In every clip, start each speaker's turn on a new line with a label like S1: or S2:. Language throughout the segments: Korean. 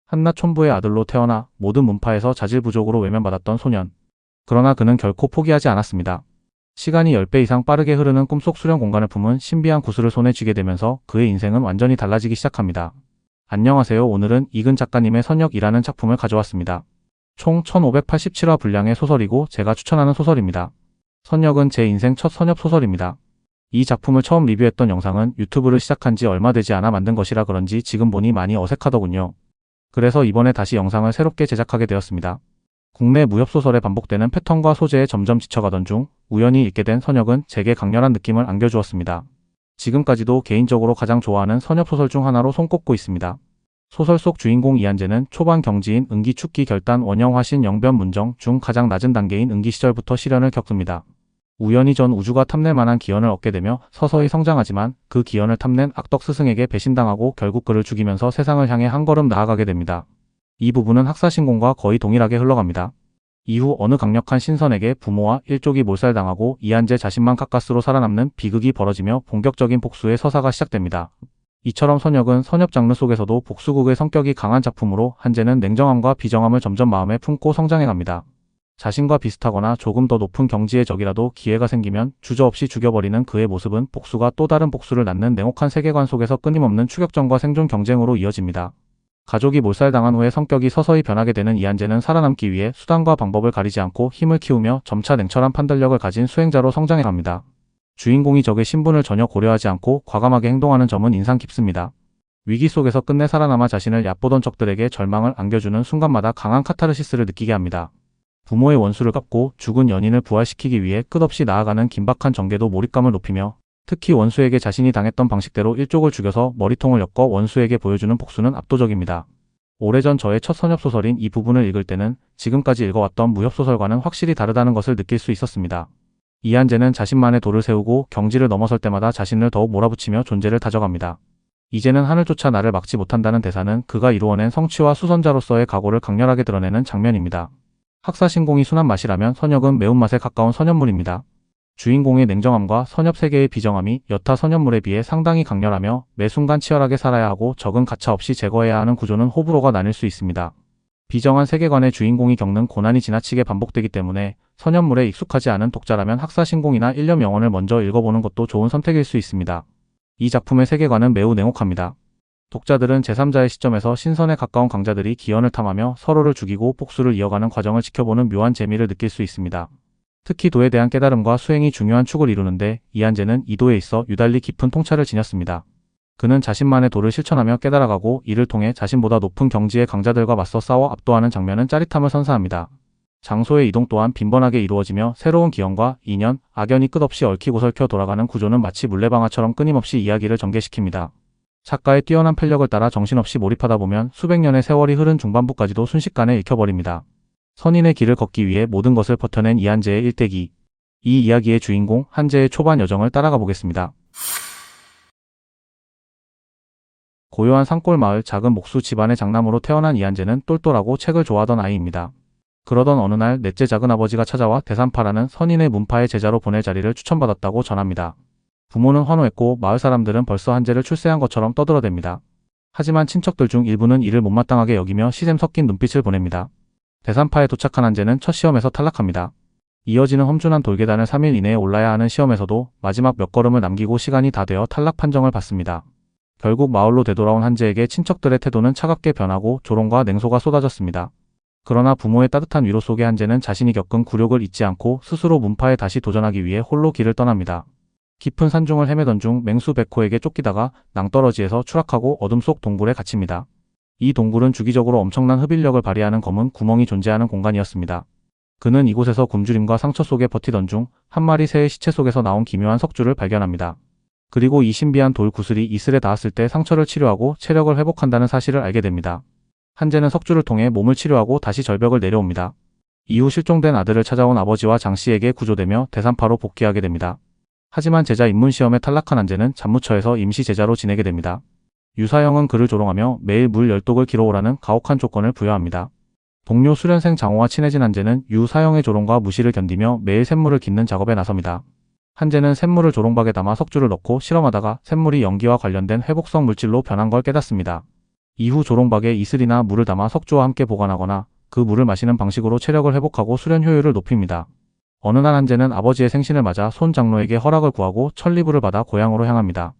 S1: 한낱 촌부의 아들로 태어나 모든 문파에서 자질부족으로 외면받았던 소년. 그러나 그는 결코 포기하지 않았습니다. 시간이 10배 이상 빠르게 흐르는 꿈속 수련 공간을 품은 신비한 구슬을 손에 쥐게 되면서 그의 인생은 완전히 달라지기 시작합니다. 안녕하세요. 오늘은 이근 작가님의 선역이라는 작품을 가져왔습니다. 총 1587화 분량의 소설이고 제가 추천하는 소설입니다. 선역은 제 인생 첫 선협 소설입니다. 이 작품을 처음 리뷰했던 영상은 유튜브를 시작한 지 얼마 되지 않아 만든 것이라 그런지 지금 보니 많이 어색하더군요. 그래서 이번에 다시 영상을 새롭게 제작하게 되었습니다. 국내 무협소설에 반복되는 패턴과 소재에 점점 지쳐가던 중 우연히 읽게 된 선역은 제게 강렬한 느낌을 안겨주었습니다. 지금까지도 개인적으로 가장 좋아하는 선협소설 중 하나로 손꼽고 있습니다. 소설 속 주인공 이한재는 초반 경지인 응기 축기 결단 원형 화신 영변 문정 중 가장 낮은 단계인 응기 시절부터 시련을 겪습니다. 우연히 전 우주가 탐낼 만한 기원을 얻게 되며 서서히 성장하지만 그 기원을 탐낸 악덕 스승에게 배신당하고 결국 그를 죽이면서 세상을 향해 한 걸음 나아가게 됩니다. 이 부분은 학사신공과 거의 동일하게 흘러갑니다. 이후 어느 강력한 신선에게 부모와 일족이 몰살당하고 이한재 자신만 가까스로 살아남는 비극이 벌어지며 본격적인 복수의 서사가 시작됩니다. 이처럼 선역은 선협 장르 속에서도 복수극의 성격이 강한 작품으로 한재는 냉정함과 비정함을 점점 마음에 품고 성장해갑니다. 자신과 비슷하거나 조금 더 높은 경지의 적이라도 기회가 생기면 주저없이 죽여버리는 그의 모습은 복수가 또 다른 복수를 낳는 냉혹한 세계관 속에서 끊임없는 추격전과 생존 경쟁으로 이어집니다. 가족이 몰살당한 후에 성격이 서서히 변하게 되는 이한재는 살아남기 위해 수단과 방법을 가리지 않고 힘을 키우며 점차 냉철한 판단력을 가진 수행자로 성장해갑니다. 주인공이 적의 신분을 전혀 고려하지 않고 과감하게 행동하는 점은 인상 깊습니다. 위기 속에서 끝내 살아남아 자신을 얕보던 적들에게 절망을 안겨주는 순간마다 강한 카타르시스를 느끼게 합니다. 부모의 원수를 갚고 죽은 연인을 부활시키기 위해 끝없이 나아가는 긴박한 전개도 몰입감을 높이며 특히 원수에게 자신이 당했던 방식대로 일족을 죽여서 머리통을 엮어 원수에게 보여주는 복수는 압도적입니다. 오래전 저의 첫 선협소설인 이 부분을 읽을 때는 지금까지 읽어왔던 무협소설과는 확실히 다르다는 것을 느낄 수 있었습니다. 이한재는 자신만의 도를 세우고 경지를 넘어설 때마다 자신을 더욱 몰아붙이며 존재를 다져갑니다. 이제는 하늘조차 나를 막지 못한다는 대사는 그가 이루어낸 성취와 수선자로서의 각오를 강렬하게 드러내는 장면입니다. 학사신공이 순한 맛이라면 선역은 매운맛에 가까운 선협물입니다. 주인공의 냉정함과 선협 세계의 비정함이 여타 선협물에 비해 상당히 강렬하며 매 순간 치열하게 살아야 하고 적은 가차없이 제거해야 하는 구조는 호불호가 나뉠 수 있습니다. 비정한 세계관의 주인공이 겪는 고난이 지나치게 반복되기 때문에 선협물에 익숙하지 않은 독자라면 학사신공이나 일념영혼을 먼저 읽어보는 것도 좋은 선택일 수 있습니다. 이 작품의 세계관은 매우 냉혹합니다. 독자들은 제3자의 시점에서 신선에 가까운 강자들이 기원을 탐하며 서로를 죽이고 복수를 이어가는 과정을 지켜보는 묘한 재미를 느낄 수 있습니다. 특히 도에 대한 깨달음과 수행이 중요한 축을 이루는데 이한재는 이 도에 있어 유달리 깊은 통찰을 지녔습니다. 그는 자신만의 도를 실천하며 깨달아가고 이를 통해 자신보다 높은 경지의 강자들과 맞서 싸워 압도하는 장면은 짜릿함을 선사합니다. 장소의 이동 또한 빈번하게 이루어지며 새로운 기원과 인연, 악연이 끝없이 얽히고 설켜 돌아가는 구조는 마치 물레방아처럼 끊임없이 이야기를 전개시킵니다. 작가의 뛰어난 편력을 따라 정신없이 몰입하다 보면 수백 년의 세월이 흐른 중반부까지도 순식간에 읽혀버립니다. 선인의 길을 걷기 위해 모든 것을 버텨낸 이한재의 일대기. 이 이야기의 주인공 한재의 초반 여정을 따라가 보겠습니다. 고요한 산골 마을 작은 목수 집안의 장남으로 태어난 이한재는 똘똘하고 책을 좋아하던 아이입니다. 그러던 어느 날 넷째 작은아버지가 찾아와 대산파라는 선인의 문파의 제자로 보낼 자리를 추천받았다고 전합니다. 부모는 환호했고 마을 사람들은 벌써 한재를 출세한 것처럼 떠들어댑니다. 하지만 친척들 중 일부는 이를 못마땅하게 여기며 시샘 섞인 눈빛을 보냅니다. 대산파에 도착한 한재는 첫 시험에서 탈락합니다. 이어지는 험준한 돌계단을 3일 이내에 올라야 하는 시험에서도 마지막 몇 걸음을 남기고 시간이 다 되어 탈락 판정을 받습니다. 결국 마을로 되돌아온 한재에게 친척들의 태도는 차갑게 변하고 조롱과 냉소가 쏟아졌습니다. 그러나 부모의 따뜻한 위로 속에 한재는 자신이 겪은 굴욕을 잊지 않고 스스로 문파에 다시 도전하기 위해 홀로 길을 떠납니다. 깊은 산중을 헤매던 중 맹수 백호에게 쫓기다가 낭떠러지에서 추락하고 어둠 속 동굴에 갇힙니다. 이 동굴은 주기적으로 엄청난 흡인력을 발휘하는 검은 구멍이 존재하는 공간이었습니다. 그는 이곳에서 굶주림과 상처 속에 버티던 중 한 마리 새의 시체 속에서 나온 기묘한 석주를 발견합니다. 그리고 이 신비한 돌 구슬이 이슬에 닿았을 때 상처를 치료하고 체력을 회복한다는 사실을 알게 됩니다. 한재는 석주를 통해 몸을 치료하고 다시 절벽을 내려옵니다. 이후 실종된 아들을 찾아온 아버지와 장씨에게 구조되며 대산파로 복귀하게 됩니다. 하지만 제자 입문시험에 탈락한 한재는 잠무처에서 임시 제자로 지내게 됩니다. 유사형은 그를 조롱하며 매일 물 10독을 길어오라는 가혹한 조건을 부여합니다. 동료 수련생 장호와 친해진 한재는 유사형의 조롱과 무시를 견디며 매일 샘물을 깃는 작업에 나섭니다. 한재는 샘물을 조롱박에 담아 석주를 넣고 실험하다가 샘물이 연기와 관련된 회복성 물질로 변한 걸 깨닫습니다. 이후 조롱박에 이슬이나 물을 담아 석주와 함께 보관하거나 그 물을 마시는 방식으로 체력을 회복하고 수련 효율을 높입니다. 어느 날 한재는 아버지의 생신을 맞아 손 장로에게 허락을 구하고 천리불을 받아 고향으로 향합니다.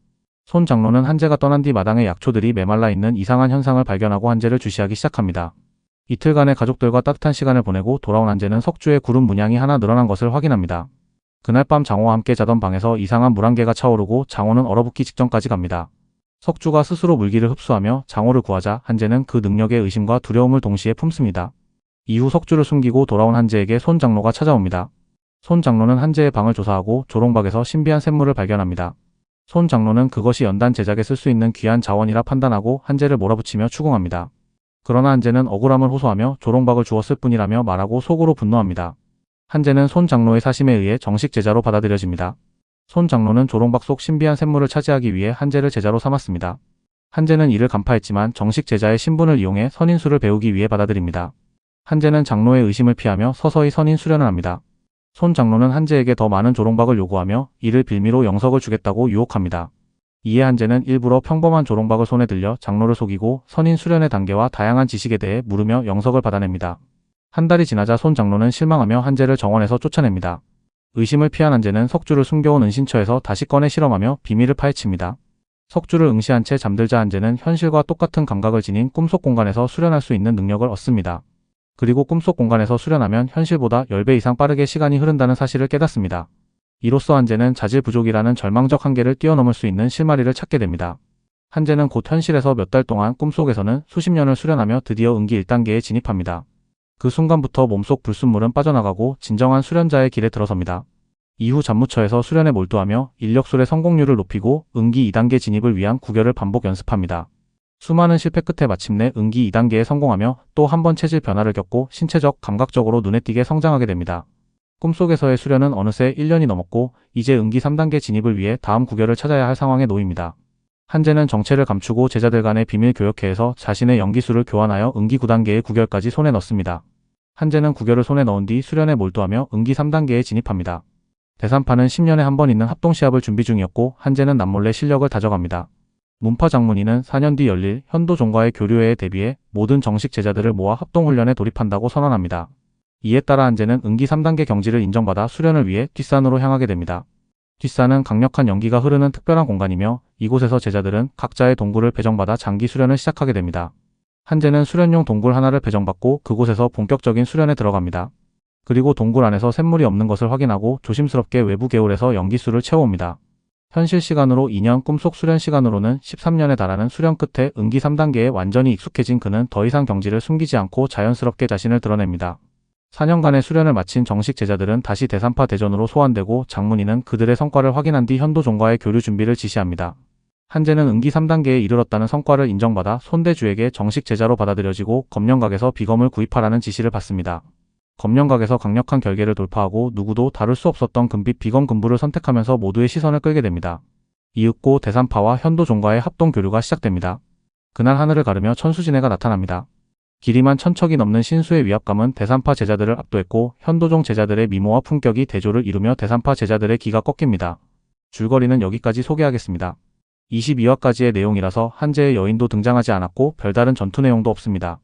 S1: 손 장로는 한재가 떠난 뒤 마당에 약초들이 메말라 있는 이상한 현상을 발견하고 한재를 주시하기 시작합니다. 이틀간의 가족들과 따뜻한 시간을 보내고 돌아온 한재는 석주의 구름 문양이 하나 늘어난 것을 확인합니다. 그날 밤 장호와 함께 자던 방에서 이상한 물안개가 차오르고 장호는 얼어붙기 직전까지 갑니다. 석주가 스스로 물기를 흡수하며 장호를 구하자 한재는 그 능력에 의심과 두려움을 동시에 품습니다. 이후 석주를 숨기고 돌아온 한재에게 손 장로가 찾아옵니다. 손 장로는 한재의 방을 조사하고 조롱박에서 신비한 샘물을 발견합니다. 손 장로는 그것이 연단 제작에 쓸 수 있는 귀한 자원이라 판단하고 한재를 몰아붙이며 추궁합니다. 그러나 한재는 억울함을 호소하며 조롱박을 주었을 뿐이라며 말하고 속으로 분노합니다. 한재는 손 장로의 사심에 의해 정식 제자로 받아들여집니다. 손 장로는 조롱박 속 신비한 샘물을 차지하기 위해 한재를 제자로 삼았습니다. 한재는 이를 간파했지만 정식 제자의 신분을 이용해 선인수를 배우기 위해 받아들입니다. 한재는 장로의 의심을 피하며 서서히 선인 수련을 합니다. 손 장로는 한재에게 더 많은 조롱박을 요구하며 이를 빌미로 영석을 주겠다고 유혹합니다. 이에 한재는 일부러 평범한 조롱박을 손에 들려 장로를 속이고 선인 수련의 단계와 다양한 지식에 대해 물으며 영석을 받아냅니다. 한 달이 지나자 손 장로는 실망하며 한재를 정원에서 쫓아냅니다. 의심을 피한 한재는 석주를 숨겨온 은신처에서 다시 꺼내 실험하며 비밀을 파헤칩니다. 석주를 응시한 채 잠들자 한재는 현실과 똑같은 감각을 지닌 꿈속 공간에서 수련할 수 있는 능력을 얻습니다. 그리고 꿈속 공간에서 수련하면 현실보다 10배 이상 빠르게 시간이 흐른다는 사실을 깨닫습니다. 이로써 한재는 자질 부족이라는 절망적 한계를 뛰어넘을 수 있는 실마리를 찾게 됩니다. 한재는 곧 현실에서 몇 달 동안 꿈속에서는 수십 년을 수련하며 드디어 응기 1단계에 진입합니다. 그 순간부터 몸속 불순물은 빠져나가고 진정한 수련자의 길에 들어섭니다. 이후 잠무처에서 수련에 몰두하며 인력술의 성공률을 높이고 응기 2단계 진입을 위한 구결을 반복 연습합니다. 수많은 실패 끝에 마침내 응기 2단계에 성공하며 또 한 번 체질 변화를 겪고 신체적, 감각적으로 눈에 띄게 성장하게 됩니다. 꿈속에서의 수련은 어느새 1년이 넘었고 이제 응기 3단계 진입을 위해 다음 구결을 찾아야 할 상황에 놓입니다. 한재는 정체를 감추고 제자들 간의 비밀 교역회에서 자신의 연기술을 교환하여 응기 9단계의 구결까지 손에 넣습니다. 한재는 구결을 손에 넣은 뒤 수련에 몰두하며 응기 3단계에 진입합니다. 대산파는 10년에 한 번 있는 합동시합을 준비 중이었고 한재는 남몰래 실력을 다져갑니다. 문파 장문의는 4년 뒤 열릴 현도종과의 교류회에 대비해 모든 정식 제자들을 모아 합동훈련에 돌입한다고 선언합니다. 이에 따라 한재는 응기 3단계 경지를 인정받아 수련을 위해 뒷산으로 향하게 됩니다. 뒷산은 강력한 연기가 흐르는 특별한 공간이며 이곳에서 제자들은 각자의 동굴을 배정받아 장기 수련을 시작하게 됩니다. 한재는 수련용 동굴 하나를 배정받고 그곳에서 본격적인 수련에 들어갑니다. 그리고 동굴 안에서 샘물이 없는 것을 확인하고 조심스럽게 외부 개울에서 연기수를 채워옵니다. 현실 시간으로 2년, 꿈속 수련 시간으로는 13년에 달하는 수련 끝에 응기 3단계에 완전히 익숙해진 그는 더 이상 경지를 숨기지 않고 자연스럽게 자신을 드러냅니다. 4년간의 수련을 마친 정식 제자들은 다시 대산파 대전으로 소환되고 장문의는 그들의 성과를 확인한 뒤 현도종과의 교류 준비를 지시합니다. 한재는 응기 3단계에 이르렀다는 성과를 인정받아 손대주에게 정식 제자로 받아들여지고 검령각에서 비검을 구입하라는 지시를 받습니다. 검령각에서 강력한 결계를 돌파하고 누구도 다룰 수 없었던 금빛 비검 금부를 선택하면서 모두의 시선을 끌게 됩니다. 이윽고 대산파와 현도종과의 합동 교류가 시작됩니다. 그날 하늘을 가르며 천수진해가 나타납니다. 길이만 1000척이 넘는 신수의 위압감은 대산파 제자들을 압도했고 현도종 제자들의 미모와 품격이 대조를 이루며 대산파 제자들의 기가 꺾입니다. 줄거리는 여기까지 소개하겠습니다. 22화까지의 내용이라서 한재의 여인도 등장하지 않았고 별다른 전투 내용도 없습니다.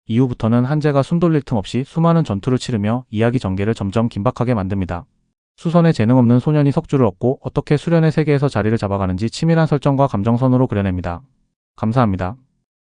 S1: 이후부터는 한재가 숨 돌릴 틈 없이 수많은 전투를 치르며 이야기 전개를 점점 긴박하게 만듭니다. 수선에 재능 없는 소년이 석주를 얻고 어떻게 수련의 세계에서 자리를 잡아가는지 치밀한 설정과 감정선으로 그려냅니다. 감사합니다.